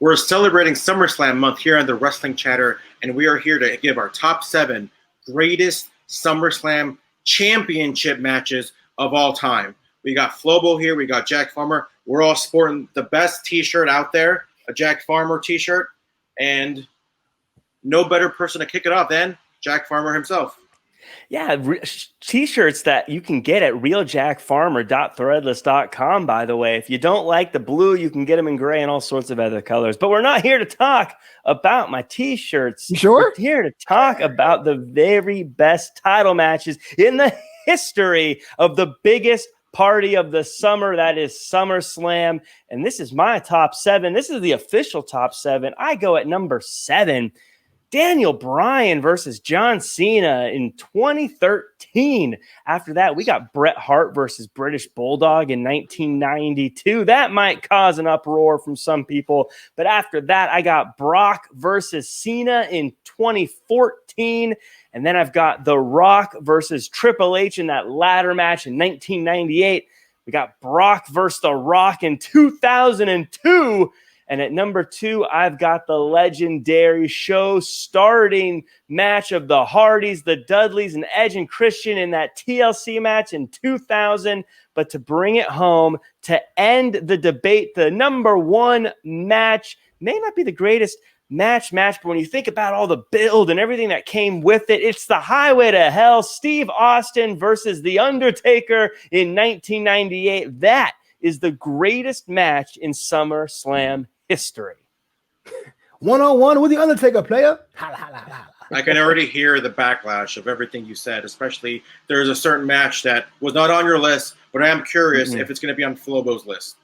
We're celebrating Summerslam month here on the Wrestling Chatter, and we are here to give our top 7 greatest SummerSlam championship matches of all time. We got Flobo here. We got Jack Farmer. We're all sporting the best T-shirt out there, a Jack Farmer T-shirt, and no better person to kick it off than Jack Farmer himself. Yeah, T-shirts that you can get at realjackfarmer.threadless.com, by the way. If you don't like the blue, you can get them in gray and all sorts of other colors. But we're not here to talk about my T-shirts. You sure? We're here to talk about the very best title matches in the history of the biggest party of the summer, that is SummerSlam. And this is my top 7. This is the official top 7. I go at number 7. Daniel Bryan versus John Cena in 2013. After that, we got Bret Hart versus British Bulldog in 1992. That might cause an uproar from some people. But after that, I got Brock versus Cena in 2014. And then I've got The Rock versus Triple H in that ladder match in 1998. We got Brock versus The Rock in 2002. And at number 2, I've got the legendary show-starting match of the Hardys, the Dudleys, and Edge and Christian in that TLC match in 2000. But to bring it home, to end the debate, the number 1 match may not be the greatest match, but when you think about all the build and everything that came with it, it's the Highway to Hell, Steve Austin versus The Undertaker in 1998. That is the greatest match in SummerSlam history. 101 with The Undertaker, player. I can already hear the backlash of everything you said, especially there's a certain match that was not on your list, but I am curious if it's going to be on Flobo's list.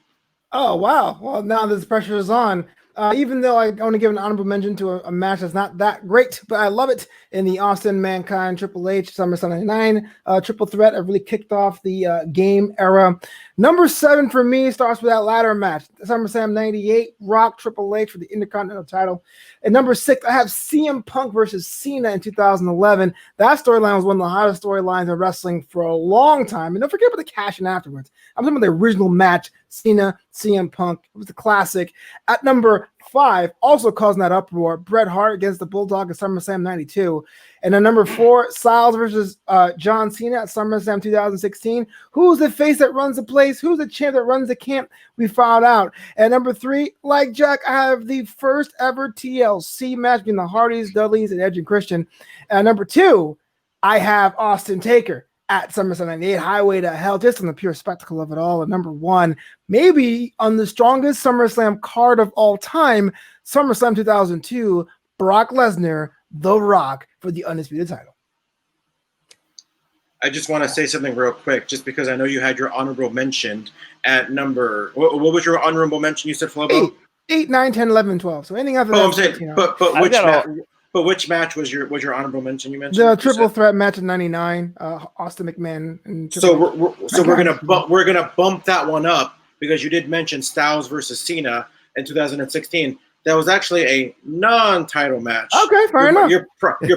Oh, wow. Well, now this pressure is on. Even though I want to give an honorable mention to a match that's not that great, but I love it in the Austin, Mankind, Triple H, SummerSlam 99 triple threat. It really kicked off the game era. Number 7 for me starts with that ladder match. SummerSlam 98, Rock, Triple H for the Intercontinental title. And number 6, I have CM Punk versus Cena in 2011. That storyline was one of the hottest storylines in wrestling for a long time. And don't forget about the cash-in afterwards. I'm talking about the original match, Cena, CM Punk. It was a classic. At number 5, also causing that uproar, Bret Hart against the Bulldog at SummerSlam 92. And at number 4, Styles versus John Cena at SummerSlam 2016. Who's the face that runs the place? Who's the champ that runs the camp? We found out. At number 3, like Jack, I have the first ever TLC match between the Hardys, Dudleys, and Edge and Christian. And at number 2, I have Austin Taker at SummerSlam 98, Highway to Hell, just on the pure spectacle of it all. And number 1, maybe on the strongest SummerSlam card of all time, SummerSlam 2002, Brock Lesnar, The Rock, for the Undisputed title. I just want to say something real quick, just because I know you had your honorable mention at number. What was your honorable mention? You said Flobo? 8, 9, 10, 11, 12. So anything after that. I'm saying, but which match was your honorable mention? You mentioned the triple threat match in '99, Austin McMahon. And so we're gonna bump that one up because you did mention Styles versus Cena in 2016. That was actually a non-title match. Okay, fair enough. You're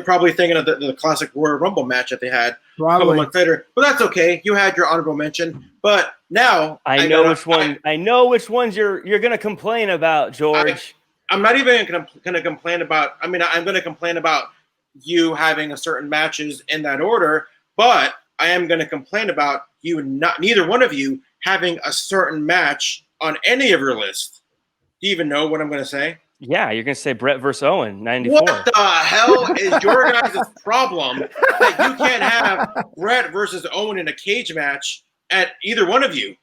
probably thinking of the classic Royal Rumble match that they had probably a couple months later, but that's okay. You had your honorable mention, but now I know which ones you're gonna complain about, George. I'm not even going to complain about. I mean, I'm going to complain about you having a certain matches in that order, but I am going to complain about neither one of you having a certain match on any of your list. Do you even know what I'm going to say? Yeah, you're going to say Bret versus Owen, 94. What the hell is your guys' problem that you can't have Bret versus Owen in a cage match at either one of you?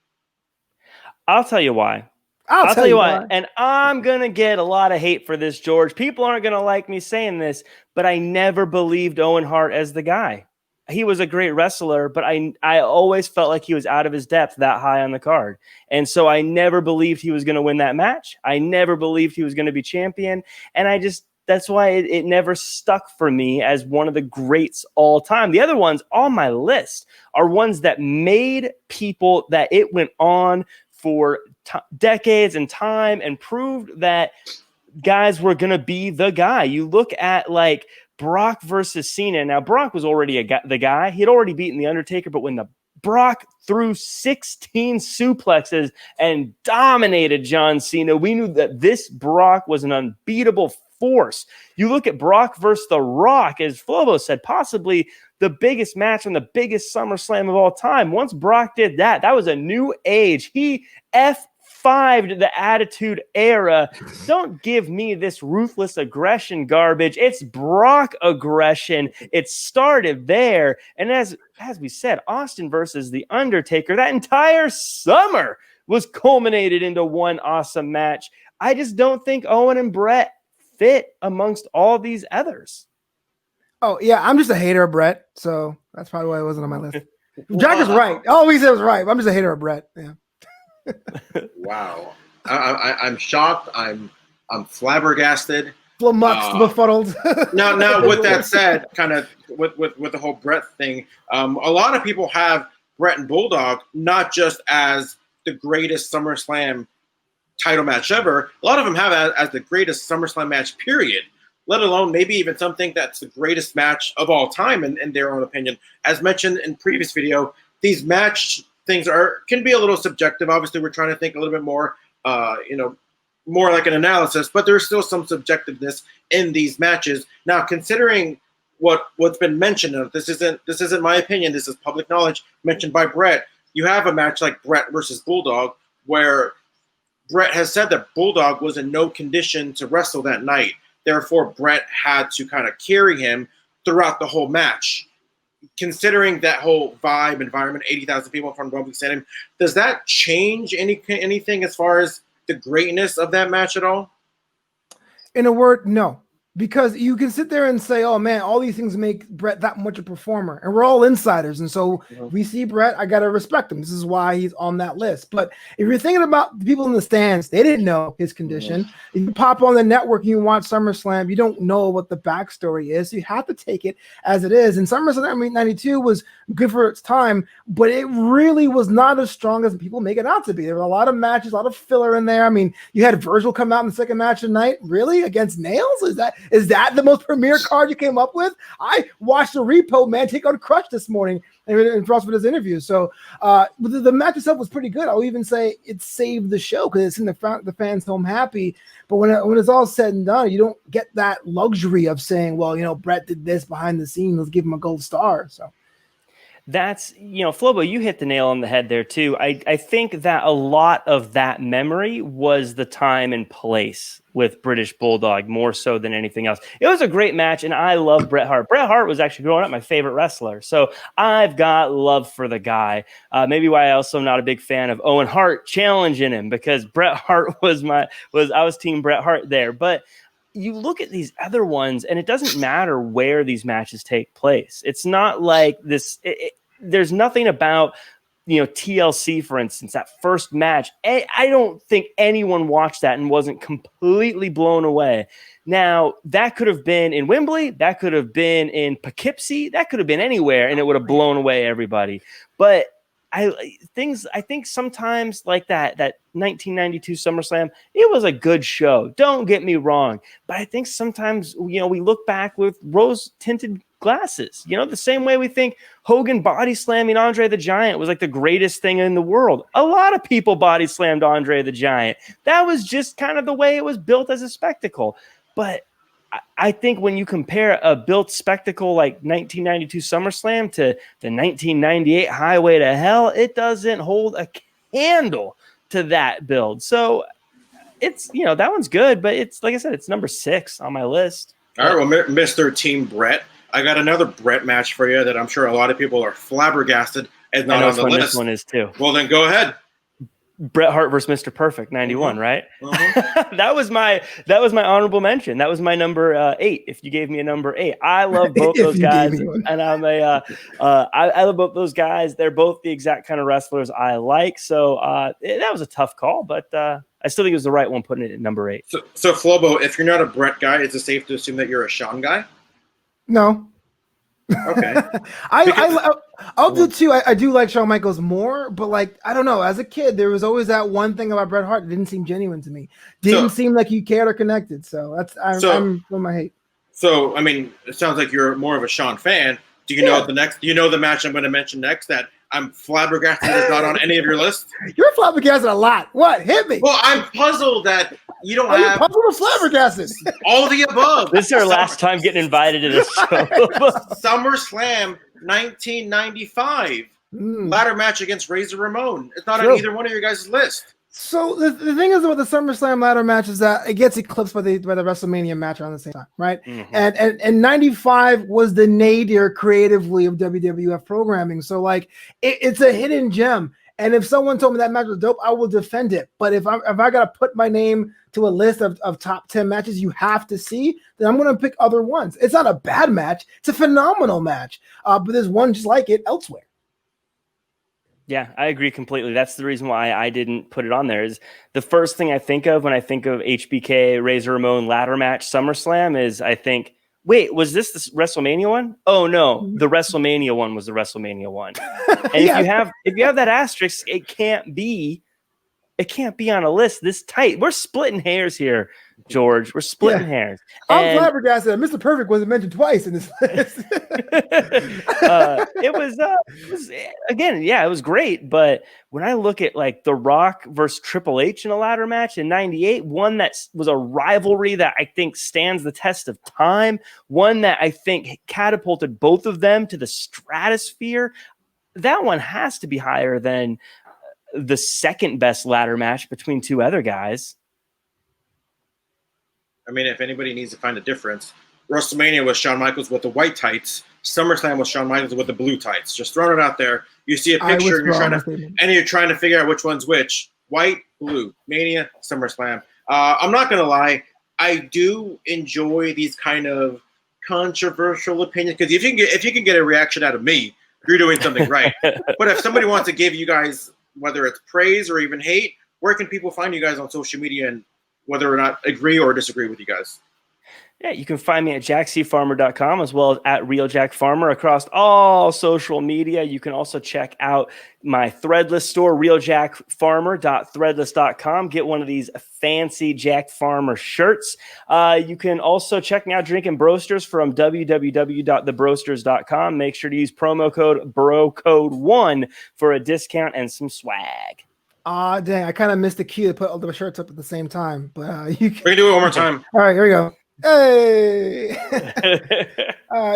I'll tell you why. I'll tell you why. And I'm going to get a lot of hate for this, George. People aren't going to like me saying this, but I never believed Owen Hart as the guy. He was a great wrestler, but I always felt like he was out of his depth that high on the card. And so I never believed he was going to win that match. I never believed he was going to be champion. And that's why it never stuck for me as one of the greats all time. The other ones on my list are ones that made people that it went on for decades and time and proved that guys were going to be the guy. You look at like Brock versus Cena. Now, Brock was already the guy. He had already beaten The Undertaker, but when the Brock threw 16 suplexes and dominated John Cena. We knew that this Brock was an unbeatable force. You look at Brock versus The Rock, as Flobo said, possibly the biggest match on the biggest SummerSlam of all time. Once Brock did that, that was a new age. He F5'd the Attitude Era. Don't give me this ruthless aggression garbage. It's Brock aggression. It started there. And as we said, Austin versus The Undertaker, that entire summer was culminated into one awesome match. I just don't think Owen and Brett fit amongst all these others. Oh, yeah, I'm just a hater of Brett, so that's probably why it wasn't on my list. Jack is right. All he said was right. I'm just a hater of Brett. Yeah. Wow. I'm shocked. I'm flabbergasted. Flummoxed, befuddled. Now, with that said, kind of with the whole Brett thing, a lot of people have Brett and Bulldog not just as the greatest SummerSlam title match ever. A lot of them have as the greatest SummerSlam match, period. Let alone maybe even some think that's the greatest match of all time in their own opinion. As mentioned in previous video, these match things can be a little subjective. Obviously, we're trying to think a little bit more, more like an analysis, but there's still some subjectiveness in these matches. Now, considering what's been mentioned, this isn't my opinion. This is public knowledge mentioned by Brett. You have a match like Brett versus Bulldog, where Brett has said that Bulldog was in no condition to wrestle that night. Therefore, Brett had to kind of carry him throughout the whole match. Considering that whole vibe, environment, 80,000 people from Wembley Stadium, does that change anything as far as the greatness of that match at all? In a word, no. Because you can sit there and say, oh, man, all these things make Brett that much a performer. And we're all insiders. And so we see Brett, I got to respect him. This is why he's on that list. But if you're thinking about the people in the stands, they didn't know his condition. If you pop on the network and you watch SummerSlam, you don't know what the backstory is. So you have to take it as it is. And SummerSlam 92 was good for its time, but it really was not as strong as people make it out to be. There were a lot of matches, a lot of filler in there. I mean, you had Virgil come out in the second match of the night. Really? Against Nails? Is that the most premier card you came up with? I watched the Repo Man take on Crush this morning in Frost with his interview. So the match itself was pretty good. I'll even say it saved the show because it's in the fans home happy. But when it's all said and done, you don't get that luxury of saying, well, Brett did this behind the scenes. Let's give him a gold star. So. That's, Flobo, you hit the nail on the head there too. I think that a lot of that memory was the time and place with British Bulldog more so than anything else. It was a great match, and I love Bret Hart. Bret Hart was actually growing up my favorite wrestler, so I've got love for the guy. Maybe why I also am not a big fan of Owen Hart challenging him, because Bret Hart I was team Bret Hart there. But you look at these other ones, and it doesn't matter where these matches take place. It's not like this. There's nothing about, TLC, for instance, that first match. I don't think anyone watched that and wasn't completely blown away. Now, that could have been in Wembley. That could have been in Poughkeepsie. That could have been anywhere, and it would have blown away everybody. But I think sometimes like that 1992 SummerSlam, it was a good show. Don't get me wrong. But I think sometimes, we look back with rose-tinted glasses, the same way we think Hogan body slamming Andre the Giant was like the greatest thing in the world. A lot of people body slammed Andre the Giant. That was just kind of the way it was built as a spectacle. But I think when you compare a built spectacle like 1992 SummerSlam to the 1998 Highway to Hell, it doesn't hold a candle to that build. So it's, that one's good, but it's, like I said, it's number 6 on my list. All right, well, Mr. Team Brett, I got another Brett match for you that I'm sure a lot of people are flabbergasted as not on the list. This one is too. Well, then go ahead. Bret Hart versus Mr. Perfect, 91, right? that was my honorable mention. That was my number 8. If you gave me a number 8, I love both those guys, and I'm I love both those guys. They're both the exact kind of wrestlers I like. So that was a tough call, but I still think it was the right one putting it at number 8. So Flobo, if you're not a Brett guy, is it safe to assume that you're a Shawn guy? No. Okay. Of the two, I do like Shawn Michaels more, but I don't know. As a kid, there was always that one thing about Bret Hart that didn't seem genuine to me. Didn't seem like he cared or connected. So I'm on my hate. So I mean, it sounds like you're more of a Shawn fan. Do you know the match I'm going to mention next that I'm flabbergasted it's not on any of your lists. You're flabbergasted a lot. What? Hit me. Well, I'm puzzled that you don't Are you have puzzled or flabbergasted? all of the above. This is our last time getting invited to this show. SummerSlam 1995 ladder match against Razor Ramon. It's not True. on either one of your guys' list. So the thing is about the SummerSlam ladder match is that it gets eclipsed by the WrestleMania match around the same time, right? Mm-hmm. And 95 was the nadir creatively of WWF programming. So like it's a hidden gem. And if someone told me that match was dope, I will defend it. But if I gotta put my name to a list of top 10 matches you have to see, then I'm gonna pick other ones. It's not a bad match, it's a phenomenal match. But there's one just like it elsewhere. Yeah, I agree completely. That's the reason why I didn't put it on there. Is the first thing I think of when I think of HBK Razor Ramon ladder match SummerSlam is I think, wait, was this the WrestleMania one? Oh no, the WrestleMania one was the WrestleMania one. And Yeah. if you have that asterisk, it can't be on a list this tight. We're splitting hairs here, George. We're splitting hairs. I'm flabbergasted that Mr. Perfect wasn't mentioned twice in this list. It was again, yeah, it was great. But when I look at like The Rock versus Triple H in a ladder match in '98, one that was a rivalry that I think stands the test of time, one that I think catapulted both of them to the stratosphere, that one has to be higher than the second best ladder match between two other guys. I mean, if anybody needs to find a difference, WrestleMania was Shawn Michaels with the white tights. SummerSlam was Shawn Michaels with the blue tights. Just throwing it out there. You see a picture and you're trying to figure out which one's which. White, blue. Mania, SummerSlam. I'm not going to lie. I do enjoy these kind of controversial opinions because if you can get a reaction out of me, you're doing something right. But if somebody wants to give you guys, whether it's praise or even hate, where can people find you guys on social media and whether or not agree or disagree with you guys? Yeah, you can find me at jackcfarmer.com as well as at RealJackFarmer across all social media. You can also check out my Threadless store, realjackfarmer.threadless.com. Get one of these fancy Jack Farmer shirts. You can also check me out drinking Broasters from www.thebroasters.com. Make sure to use promo code BROCODE1 for a discount and some swag. Dang, I kind of missed the cue to put all the shirts up at the same time. But you can... We can do it one more time. All right, here we go. Hey!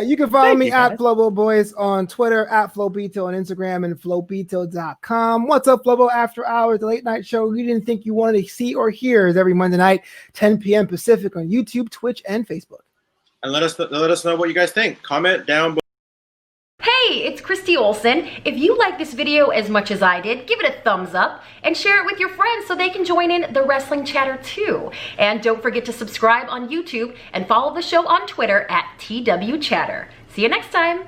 You can follow me at Flobo Boys on Twitter, at Flobito on Instagram, and Flobito.com. What's up, Flobo After Hours, the late night show you didn't think you wanted to see or hear is every Monday night, 10 p.m. Pacific on YouTube, Twitch, and Facebook. And let us know what you guys think. Comment down below. Hey, it's Christy Olson. If you like this video as much as I did, give it a thumbs up and share it with your friends so they can join in the wrestling chatter too. And don't forget to subscribe on YouTube and follow the show on Twitter at TW Chatter. See you next time.